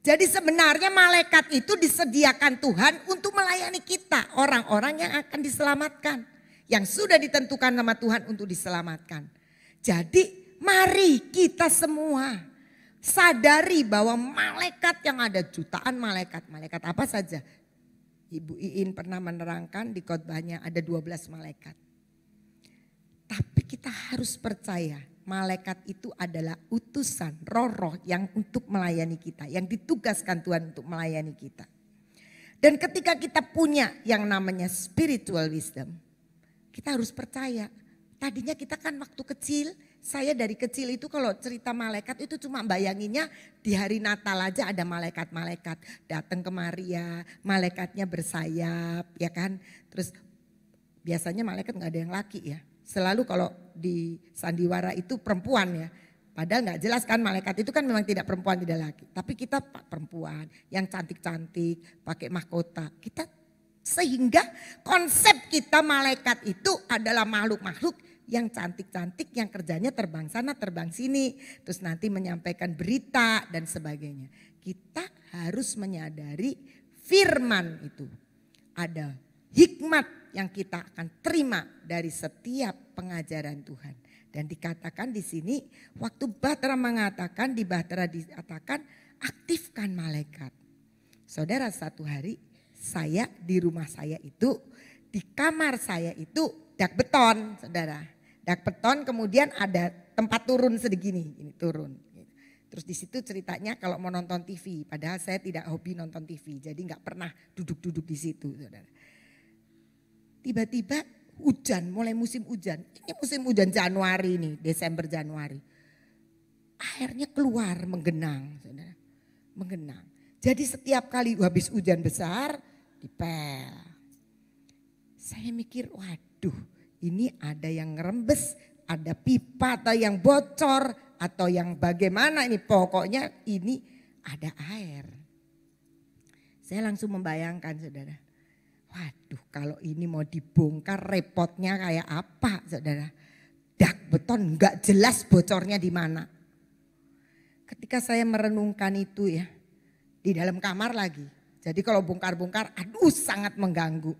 Jadi sebenarnya malaikat itu disediakan Tuhan untuk melayani kita, orang-orang yang akan diselamatkan. Yang sudah ditentukan nama Tuhan untuk diselamatkan. Jadi mari kita semua sadari bahwa malaikat yang ada jutaan malaikat apa saja. Ibu Iin pernah menerangkan di khotbahnya ada 12 malaikat. Tapi kita harus percaya malaikat itu adalah utusan roh-roh yang untuk melayani kita. Yang ditugaskan Tuhan untuk melayani kita. Dan ketika kita punya yang namanya spiritual wisdom, kita harus percaya. Tadinya kita kan waktu kecil, saya dari kecil itu kalau cerita malaikat itu cuma bayanginnya di hari Natal aja ada malaikat-malaikat datang ke Maria, malaikatnya bersayap ya kan. Terus biasanya malaikat nggak ada yang laki ya. Selalu kalau di sandiwara itu perempuan ya. Padahal nggak jelas kan malaikat itu kan memang tidak perempuan tidak laki. Tapi kita perempuan yang cantik-cantik pakai mahkota. Sehingga konsep kita malaikat itu adalah makhluk-makhluk yang cantik-cantik yang kerjanya terbang sana terbang sini. Terus nanti menyampaikan berita dan sebagainya. Kita harus menyadari firman itu. Ada hikmat yang kita akan terima dari setiap pengajaran Tuhan. Dan dikatakan di sini waktu Bahtera mengatakan, di Bahtera dikatakan aktifkan malaikat. Saudara satu hari saya di rumah saya itu, di kamar saya itu dak beton, saudara. Dak beton kemudian ada tempat turun segini, ini turun. Terus di situ ceritanya kalau mau nonton TV, padahal saya tidak hobi nonton TV, jadi nggak pernah duduk-duduk di situ, saudara. Tiba-tiba hujan, mulai musim hujan. Ini musim hujan Januari nih, Desember Januari. Airnya keluar menggenang, saudara, menggenang. Jadi setiap kali habis hujan besar, dipel. Saya mikir, waduh ini ada yang ngerembes, ada pipa atau yang bocor atau yang bagaimana ini. Pokoknya ini ada air. Saya langsung membayangkan saudara. Waduh kalau ini mau dibongkar repotnya kayak apa saudara. Dak beton gak jelas bocornya di mana. Ketika saya merenungkan itu ya, di dalam kamar lagi. Jadi kalau bongkar-bongkar aduh sangat mengganggu.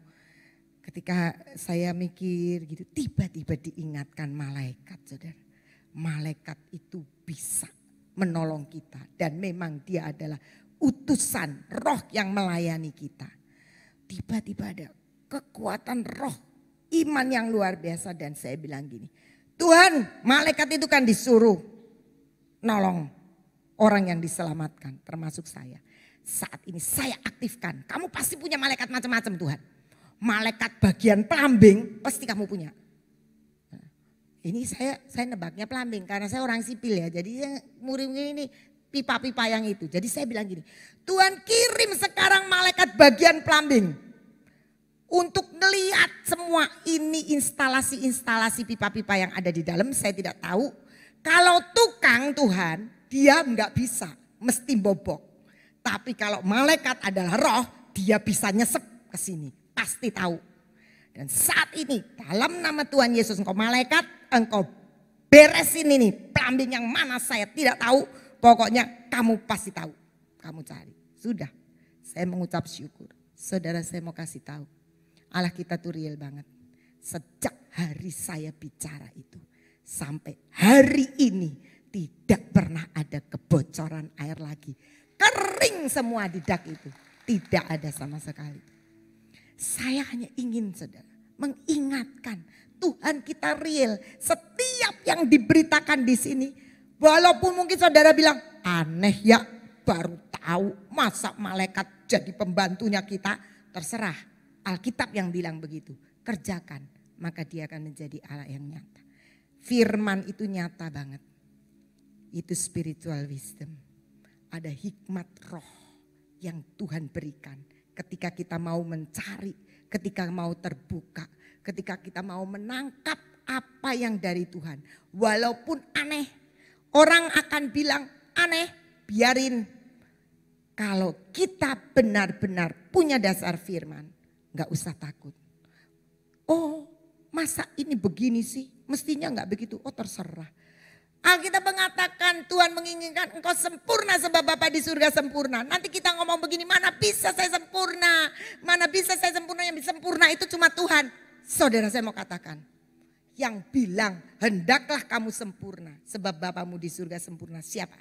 Ketika saya mikir gitu tiba-tiba diingatkan malaikat saudara. Malaikat itu bisa menolong kita. Dan memang dia adalah utusan roh yang melayani kita. Tiba-tiba ada kekuatan roh iman yang luar biasa. Dan saya bilang gini, Tuhan malaikat itu kan disuruh nolong orang yang diselamatkan termasuk saya. Saat ini saya aktifkan. Kamu pasti punya malaikat macam-macam Tuhan. Malaikat bagian plumbing pasti kamu punya. Ini saya nebaknya plumbing karena saya orang sipil ya. Jadi yang murim ini pipa-pipa yang itu. Jadi saya bilang gini, Tuhan kirim sekarang malaikat bagian plumbing. Untuk melihat semua ini instalasi-instalasi pipa-pipa yang ada di dalam saya tidak tahu. Kalau tukang Tuhan dia nggak bisa, mesti bobok. Tapi kalau malaikat adalah roh, dia bisa nyesep ke sini. Pasti tahu. Dan saat ini dalam nama Tuhan Yesus engkau malaikat, engkau beresin ini. Pelambing yang mana saya tidak tahu. Pokoknya kamu pasti tahu. Kamu cari. Sudah. Saya mengucap syukur. Saudara, saya mau kasih tahu. Allah kita tuh real banget. Sejak hari saya bicara itu. Sampai hari ini tidak pernah ada kebocoran air lagi. Kering semua di dak itu. Tidak ada sama sekali. Saya hanya ingin saudara mengingatkan Tuhan kita real. Setiap yang diberitakan di sini. Walaupun mungkin saudara bilang aneh ya, baru tahu masa malaikat jadi pembantunya kita. Terserah, Alkitab yang bilang begitu. Kerjakan, maka dia akan menjadi Allah yang nyata. Firman itu nyata banget. Itu spiritual wisdom. Ada hikmat roh yang Tuhan berikan. Ketika kita mau mencari, ketika mau terbuka, ketika kita mau menangkap apa yang dari Tuhan. Walaupun aneh, orang akan bilang aneh, biarin. Kalau kita benar-benar punya dasar firman, gak usah takut. Oh, masa ini begini sih? Mestinya gak begitu. Oh, terserah. Alkitab mengatakan Tuhan menginginkan engkau sempurna sebab Bapa di surga sempurna. Nanti kita ngomong begini, mana bisa saya sempurna? Mana bisa saya sempurna? Yang bisa sempurna itu cuma Tuhan. Saudara, saya mau katakan. Yang bilang hendaklah kamu sempurna sebab Bapamu di surga sempurna. Siapa?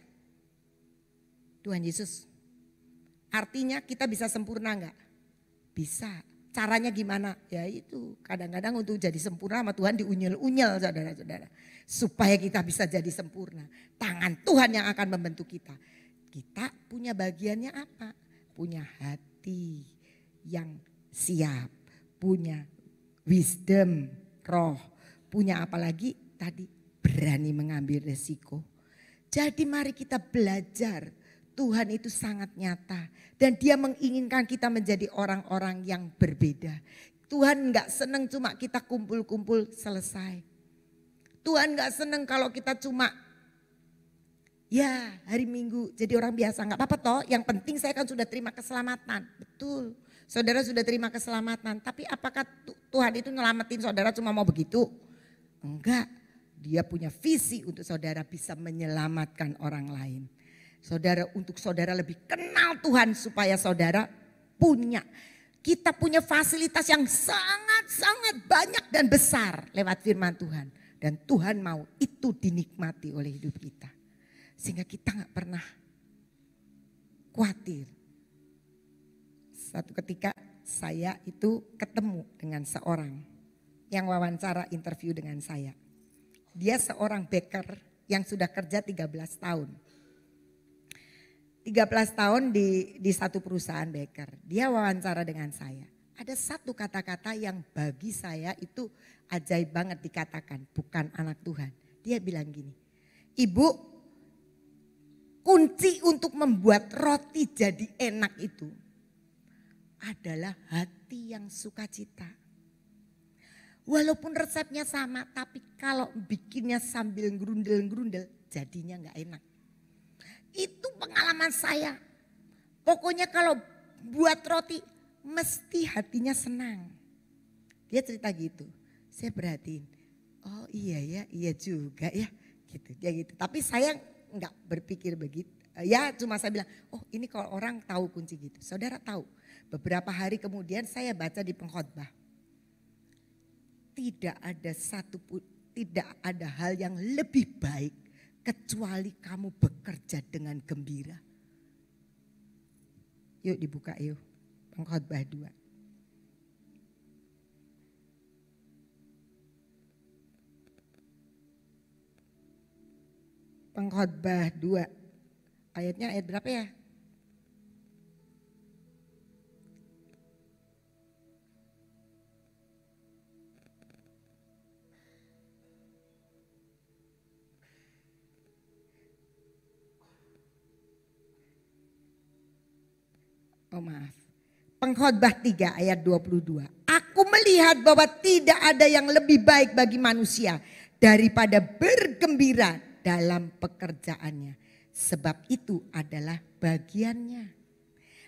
Tuhan Yesus. Artinya kita bisa sempurna enggak? Bisa. Caranya gimana? Ya itu kadang-kadang untuk jadi sempurna sama Tuhan diunyel-unyel saudara-saudara. Supaya kita bisa jadi sempurna. Tangan Tuhan yang akan membentuk kita. Kita punya bagiannya apa? Punya hati yang siap. Punya wisdom, roh. Punya apa lagi? Tadi berani mengambil resiko. Jadi mari kita belajar. Tuhan itu sangat nyata. Dan dia menginginkan kita menjadi orang-orang yang berbeda. Tuhan gak seneng cuma kita kumpul-kumpul selesai. Tuhan gak seneng kalau kita cuma ya hari Minggu jadi orang biasa. Gak apa-apa toh, yang penting saya kan sudah terima keselamatan. Betul, saudara sudah terima keselamatan. Tapi apakah Tuhan itu nyelamatin saudara cuma mau begitu? Enggak, dia punya visi untuk saudara bisa menyelamatkan orang lain. Saudara, untuk saudara lebih kenal Tuhan supaya saudara kita punya fasilitas yang sangat-sangat banyak dan besar lewat firman Tuhan. Dan Tuhan mau itu dinikmati oleh hidup kita. Sehingga kita gak pernah khawatir. Satu ketika saya itu ketemu dengan seorang yang wawancara interview dengan saya. Dia seorang baker yang sudah kerja 13 tahun. 13 tahun di satu perusahaan baker. Dia wawancara dengan saya. Ada satu kata-kata yang bagi saya itu ajaib banget dikatakan. Bukan anak Tuhan. Dia bilang gini. Ibu, kunci untuk membuat roti jadi enak itu adalah hati yang sukacita. Walaupun resepnya sama, tapi kalau bikinnya sambil gerundel-gerundel jadinya gak enak. Itu pengalaman saya. Pokoknya kalau buat roti mesti hatinya senang. Dia cerita gitu. Saya perhatiin. Oh iya ya, iya juga ya. Gitu, dia gitu. Tapi saya nggak berpikir begitu. Ya cuma saya bilang, oh ini kalau orang tahu kunci gitu. Saudara tahu. Beberapa hari kemudian saya baca di pengkhotbah. Tidak ada hal yang lebih baik kecuali kamu bekerja dengan gembira. Yuk dibuka yuk. Pengkhotbah 2. Pengkhotbah 2. Ayatnya ayat berapa ya? Oh maaf. Pengkhotbah 3 ayat 22. Aku melihat bahwa tidak ada yang lebih baik bagi manusia daripada bergembira dalam pekerjaannya. Sebab itu adalah bagiannya.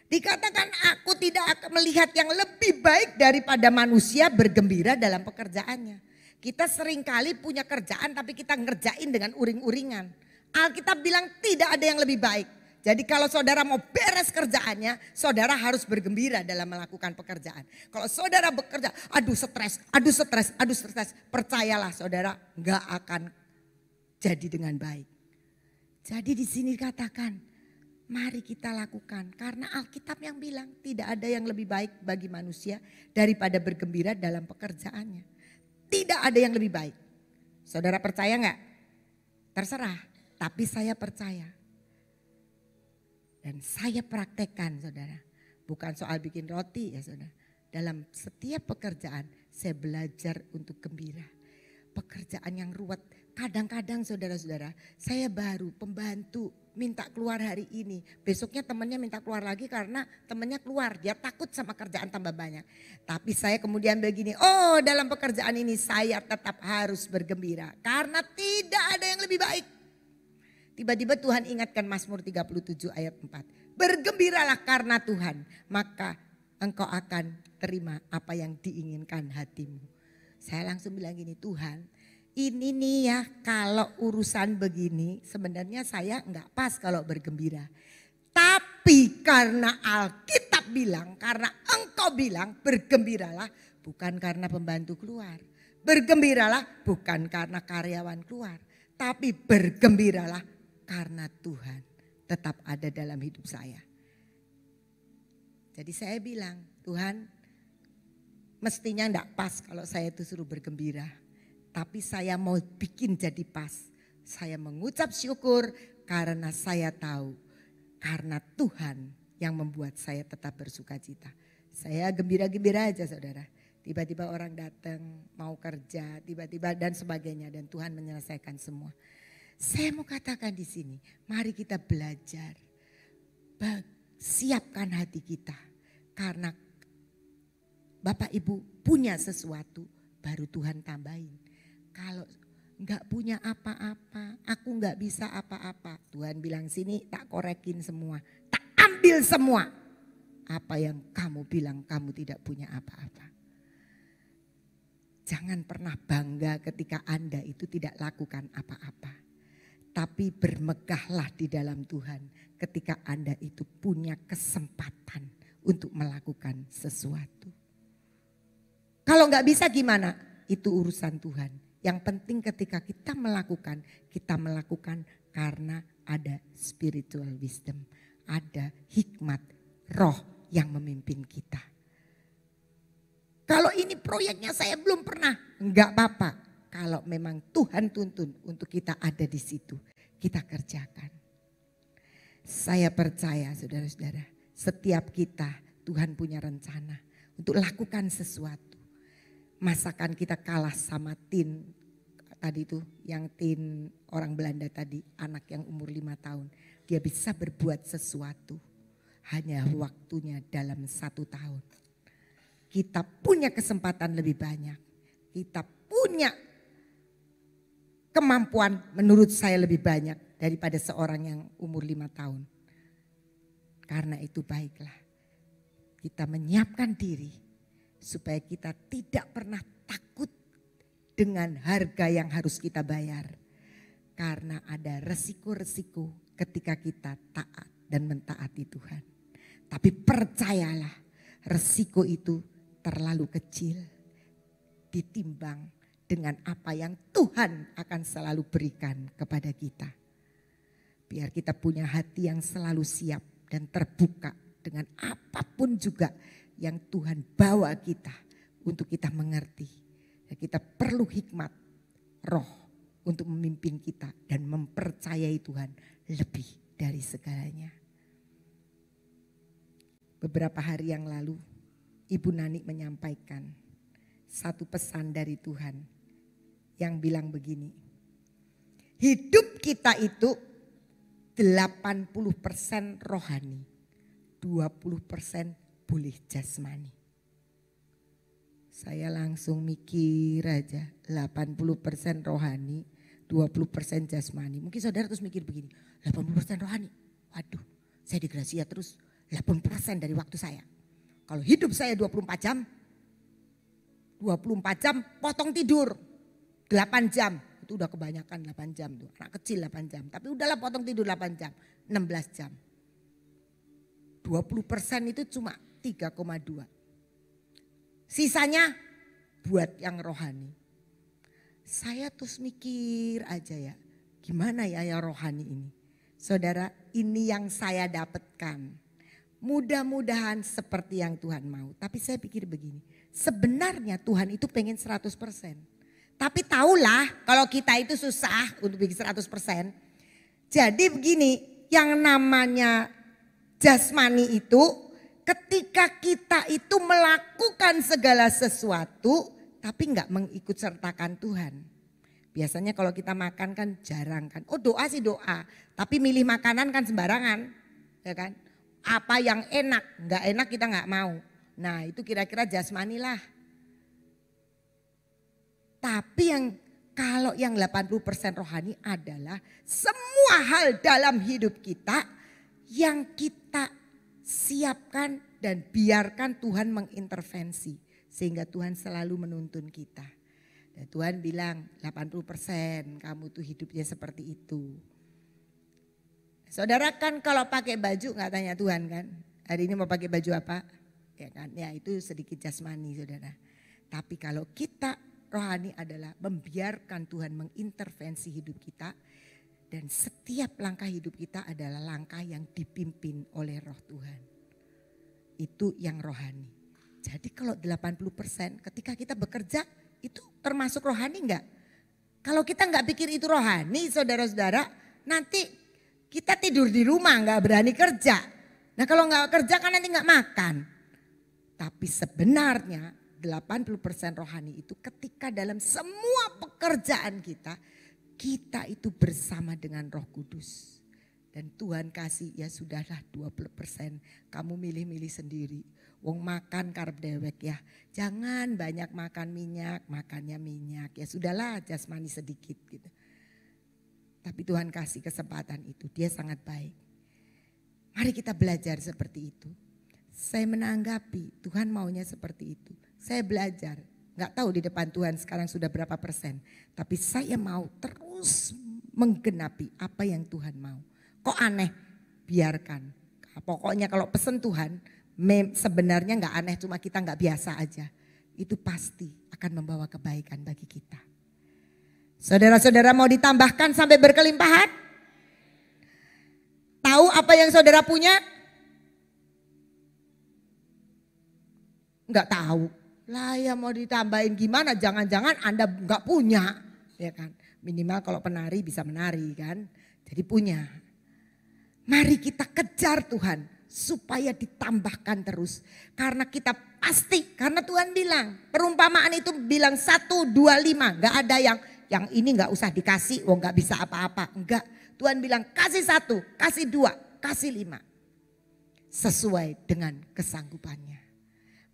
Dikatakan aku tidak akan melihat yang lebih baik daripada manusia bergembira dalam pekerjaannya. Kita seringkali punya kerjaan tapi kita ngerjain dengan uring-uringan. Alkitab bilang tidak ada yang lebih baik. Jadi kalau saudara mau beres kerjaannya, saudara harus bergembira dalam melakukan pekerjaan. Kalau saudara bekerja, aduh stres, percayalah saudara nggak akan jadi dengan baik. Jadi di sini dikatakan, mari kita lakukan. Karena Alkitab yang bilang tidak ada yang lebih baik bagi manusia daripada bergembira dalam pekerjaannya. Tidak ada yang lebih baik. Saudara percaya nggak? Terserah, tapi saya percaya. Dan saya praktekkan saudara. Bukan soal bikin roti ya saudara. Dalam setiap pekerjaan saya belajar untuk gembira. Pekerjaan yang ruwet. Kadang-kadang saudara-saudara saya baru pembantu minta keluar hari ini. Besoknya temannya minta keluar lagi karena temannya keluar. Dia takut sama kerjaan tambah banyak. Tapi saya kemudian begini, oh dalam pekerjaan ini saya tetap harus bergembira. Karena tidak ada yang lebih baik. Tiba-tiba Tuhan ingatkan Mazmur 37 ayat 4. Bergembiralah karena Tuhan, maka engkau akan terima apa yang diinginkan hatimu. Saya langsung bilang gini, Tuhan ini nih ya kalau urusan begini sebenarnya saya enggak pas kalau bergembira. Tapi karena Alkitab bilang, karena engkau bilang bergembiralah bukan karena pembantu keluar. Bergembiralah bukan karena karyawan keluar. Tapi bergembiralah karena Tuhan tetap ada dalam hidup saya. Jadi saya bilang, Tuhan mestinya enggak pas kalau saya itu suruh bergembira. Tapi saya mau bikin jadi pas. Saya mengucap syukur karena saya tahu. Karena Tuhan yang membuat saya tetap bersuka cita. Saya gembira-gembira aja saudara. Tiba-tiba orang datang mau kerja, tiba-tiba dan sebagainya. Dan Tuhan menyelesaikan semua. Saya mau katakan di sini, mari kita belajar. Siapkan hati kita. Karena Bapak Ibu punya sesuatu, baru Tuhan tambahin. Kalau enggak punya apa-apa, aku enggak bisa apa-apa. Tuhan bilang sini tak korekin semua, tak ambil semua. Apa yang kamu bilang kamu tidak punya apa-apa. Jangan pernah bangga ketika Anda itu tidak lakukan apa-apa. Tapi bermegahlah di dalam Tuhan ketika Anda itu punya kesempatan untuk melakukan sesuatu. Kalau enggak bisa gimana? Itu urusan Tuhan. Yang penting ketika kita melakukan karena ada spiritual wisdom. Ada hikmat roh yang memimpin kita. Kalau ini proyeknya saya belum pernah, enggak apa-apa. Kalau memang Tuhan tuntun untuk kita ada di situ, kita kerjakan. Saya percaya saudara-saudara, setiap kita Tuhan punya rencana untuk lakukan sesuatu. Masakan kita kalah sama tin tadi itu, yang tin orang Belanda tadi, anak yang umur 5 tahun. Dia bisa berbuat sesuatu, hanya waktunya dalam 1 tahun. Kita punya kesempatan lebih banyak, kita punya kemampuan menurut saya lebih banyak daripada seorang yang umur 5 tahun. Karena itu baiklah kita menyiapkan diri supaya kita tidak pernah takut dengan harga yang harus kita bayar. Karena ada resiko-resiko ketika kita taat dan mentaati Tuhan. Tapi percayalah resiko itu terlalu kecil ditimbang dengan apa yang Tuhan akan selalu berikan kepada kita. Biar kita punya hati yang selalu siap dan terbuka dengan apapun juga yang Tuhan bawa kita untuk kita mengerti. Dan kita perlu hikmat roh untuk memimpin kita dan mempercayai Tuhan lebih dari segalanya. Beberapa hari yang lalu Ibu Nani menyampaikan satu pesan dari Tuhan yang bilang begini, hidup kita itu 80% rohani, 20% pulih jasmani. Saya langsung mikir aja, 80% rohani, 20% jasmani. Mungkin saudara terus mikir begini, 80% rohani, waduh saya di Gracia terus 80% dari waktu saya. Kalau hidup saya 24 jam, 24 jam potong tidur 8 jam. Itu udah kebanyakan 8 jam tuh. Anak kecil 8 jam. Tapi udahlah potong tidur 8 jam. 16 jam. 20% itu cuma 3,2. Sisanya buat yang rohani. Saya terus mikir aja ya. Gimana ya yang rohani ini. Saudara, ini yang saya dapatkan. Mudah-mudahan seperti yang Tuhan mau. Tapi saya pikir begini. Sebenarnya Tuhan itu pengen 100%. Tapi tahulah kalau kita itu susah untuk bikin 100%. Jadi begini, yang namanya jasmani itu ketika kita itu melakukan segala sesuatu tapi enggak mengikut sertakan Tuhan. Biasanya kalau kita makan kan jarang kan. Oh doa sih doa, tapi milih makanan kan sembarangan. Ya kan? Apa yang enak, enggak enak kita enggak mau. Nah itu kira-kira jasmani lah. Tapi kalau yang 80% rohani adalah semua hal dalam hidup kita yang kita siapkan dan biarkan Tuhan mengintervensi. Sehingga Tuhan selalu menuntun kita. Dan Tuhan bilang 80% kamu tuh hidupnya seperti itu. Saudara kan kalau pakai baju gak tanya Tuhan kan. Hari ini mau pakai baju apa? Ya kan, ya itu sedikit jasmani saudara. Tapi kalau kita rohani adalah membiarkan Tuhan mengintervensi hidup kita. Dan setiap langkah hidup kita adalah langkah yang dipimpin oleh roh Tuhan. Itu yang rohani. Jadi kalau 80% ketika kita bekerja itu termasuk rohani enggak? Kalau kita enggak pikir itu rohani saudara-saudara, nanti kita tidur di rumah enggak berani kerja. Nah kalau enggak kerja kan nanti enggak makan. Tapi sebenarnya 80% rohani itu ketika dalam semua pekerjaan kita itu bersama dengan Roh Kudus. Dan Tuhan kasih ya sudahlah 20%. Kamu milih-milih sendiri. Wong makan karep dewek ya. Jangan banyak makan minyak, makannya minyak. Ya sudahlah jasmani sedikit gitu. Tapi Tuhan kasih kesempatan itu. Dia sangat baik. Mari kita belajar seperti itu. Saya menanggapi Tuhan maunya seperti itu. Saya belajar. Gak tahu di depan Tuhan sekarang sudah berapa persen. Tapi saya mau terus menggenapi apa yang Tuhan mau. Kok aneh? Biarkan. Pokoknya kalau pesen Tuhan sebenarnya gak aneh, cuma kita gak biasa aja. Itu pasti akan membawa kebaikan bagi kita. Saudara-saudara mau ditambahkan sampai berkelimpahan? Tahu apa yang saudara punya? Gak tahu. Lah ya mau ditambahin gimana, jangan-jangan Anda gak punya. Ya kan? Minimal kalau penari bisa menari kan. Jadi punya. Mari kita kejar Tuhan supaya ditambahkan terus. Karena kita pasti, karena Tuhan bilang, perumpamaan itu bilang 1, 2, 5. Gak ada yang ini gak usah dikasih, gak bisa apa-apa. Enggak, Tuhan bilang kasih 1, kasih 2, kasih 5. Sesuai dengan kesanggupannya.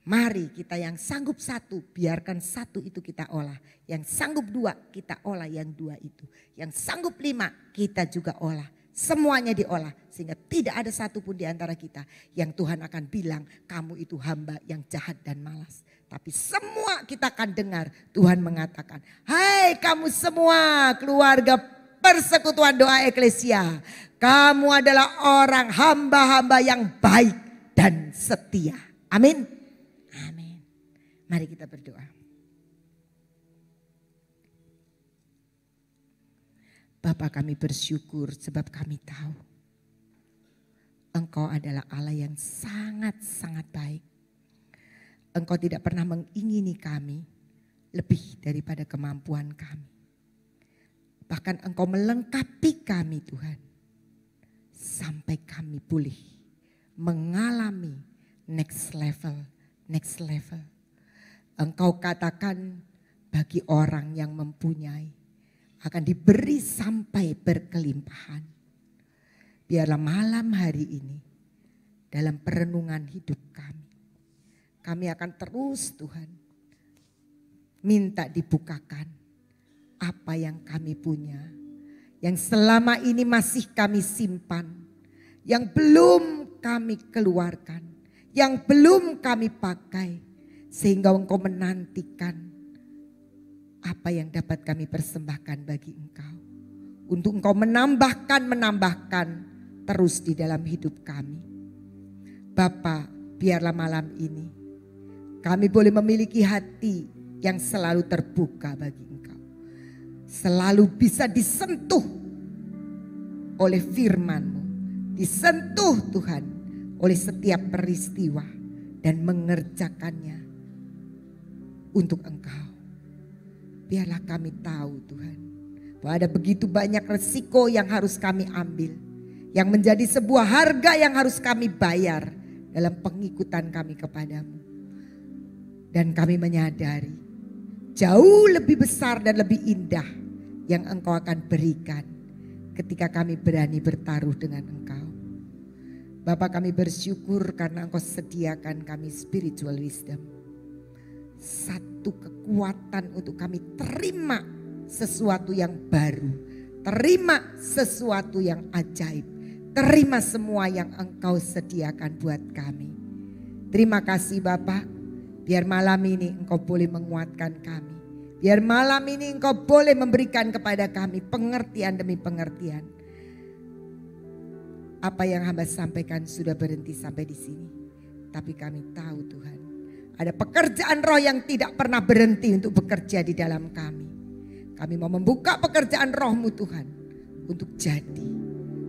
Mari kita yang sanggup 1, biarkan 1 itu kita olah. Yang sanggup 2, kita olah yang 2 itu. Yang sanggup 5, kita juga olah. Semuanya diolah sehingga tidak ada satupun di antara kita yang Tuhan akan bilang kamu itu hamba yang jahat dan malas. Tapi semua kita akan dengar Tuhan mengatakan, hai kamu semua keluarga persekutuan doa eklesia. Kamu adalah orang hamba-hamba yang baik dan setia. Amin. Amin. Mari kita berdoa. Bapa kami bersyukur sebab kami tahu Engkau adalah Allah yang sangat-sangat baik. Engkau tidak pernah mengingini kami lebih daripada kemampuan kami. Bahkan Engkau melengkapi kami Tuhan. Sampai kami pulih. Mengalami next level. Next level. Engkau katakan bagi orang yang mempunyai akan diberi sampai berkelimpahan. Biarlah malam hari ini dalam perenungan hidup kami akan terus Tuhan minta dibukakan apa yang kami punya. Yang selama ini masih kami simpan. Yang belum kami keluarkan, yang belum kami pakai, sehingga Engkau menantikan apa yang dapat kami persembahkan bagi Engkau. Untuk Engkau menambahkan terus di dalam hidup kami. Bapa, biarlah malam ini kami boleh memiliki hati yang selalu terbuka bagi Engkau. Selalu bisa disentuh oleh firman-Mu. Disentuh Tuhan oleh setiap peristiwa dan mengerjakannya untuk Engkau. Biarlah kami tahu Tuhan, bahwa ada begitu banyak resiko yang harus kami ambil, yang menjadi sebuah harga yang harus kami bayar dalam pengikutan kami kepadamu. Dan kami menyadari jauh lebih besar dan lebih indah yang Engkau akan berikan ketika kami berani bertaruh dengan Engkau. Bapa, kami bersyukur karena Engkau sediakan kami spiritual wisdom. Satu kekuatan untuk kami terima sesuatu yang baru. Terima sesuatu yang ajaib. Terima semua yang Engkau sediakan buat kami. Terima kasih Bapa. Biar malam ini Engkau boleh menguatkan kami. Biar malam ini Engkau boleh memberikan kepada kami pengertian demi pengertian. Apa yang hamba sampaikan sudah berhenti sampai di sini. Tapi kami tahu Tuhan, ada pekerjaan roh yang tidak pernah berhenti untuk bekerja di dalam kami. Kami mau membuka pekerjaan roh-Mu Tuhan, untuk jadi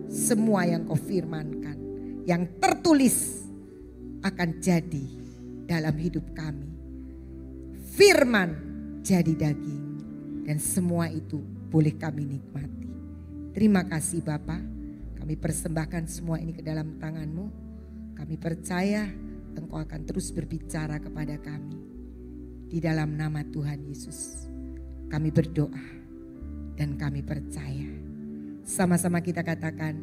semua yang Kau firmankan, yang tertulis akan jadi dalam hidup kami. Firman jadi daging, dan semua itu boleh kami nikmati. Terima kasih Bapa. Kami persembahkan semua ini ke dalam tangan-Mu. Kami percaya Engkau akan terus berbicara kepada kami. Di dalam nama Tuhan Yesus kami berdoa dan kami percaya. Sama-sama kita katakan,